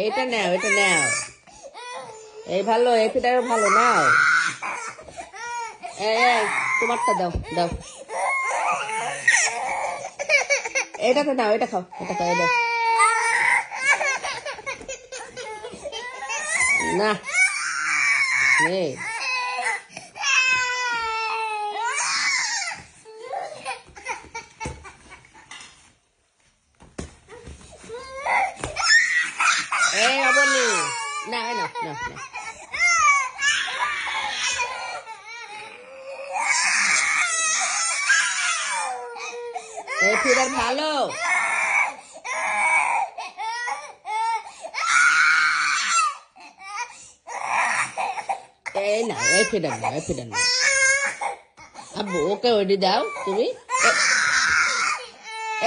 এইটা নাও, এটা নাও। এই ভালো, এই ফিডার ভালো নাও। এই তোমারটা দাও, দাও। এটাতে নাও, এটা খাও, এটা খাও, এটা না নেই। এই অবনি না, না, না, না। এই ফিডার ভালো। এই না, এই ফিডার নাও, এই ফিডার নাও। আব্বু ওকে ওইটি দাও তুমি।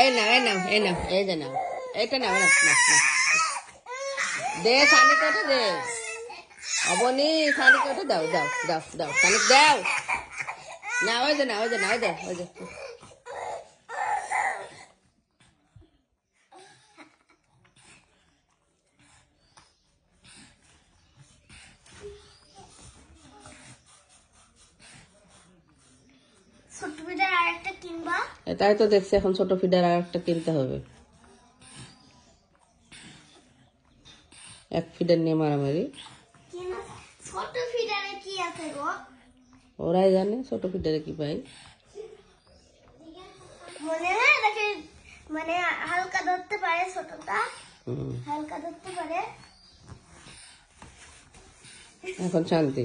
এই নাও, এই নাও, এই নাও, এই যে নাও, এইটা নাও, না, না, না। দে সানিক ওটা দে। অবনি সানিক ওটা দাও, দাও, দাও, দাও, সানিক দাও না। ওই যে না, ওই যে না, ওই যে, ওই যে। ছোট ফিডার আর একটা কিনবা? তাই তো দেখছি, এখন ছোট ফিডার আর একটা কিনতে হবে। এক ফিডার নিয়ে মারামারি। ছোট ফিডারে কি আছে গো? ওরাই জানে ছোট ফিডারে কি পাই। মনে হয় নাকি, মানে হালকা ধরতে পারে ছোটটা, হালকা ধরতে পারে। এখন শান্তি।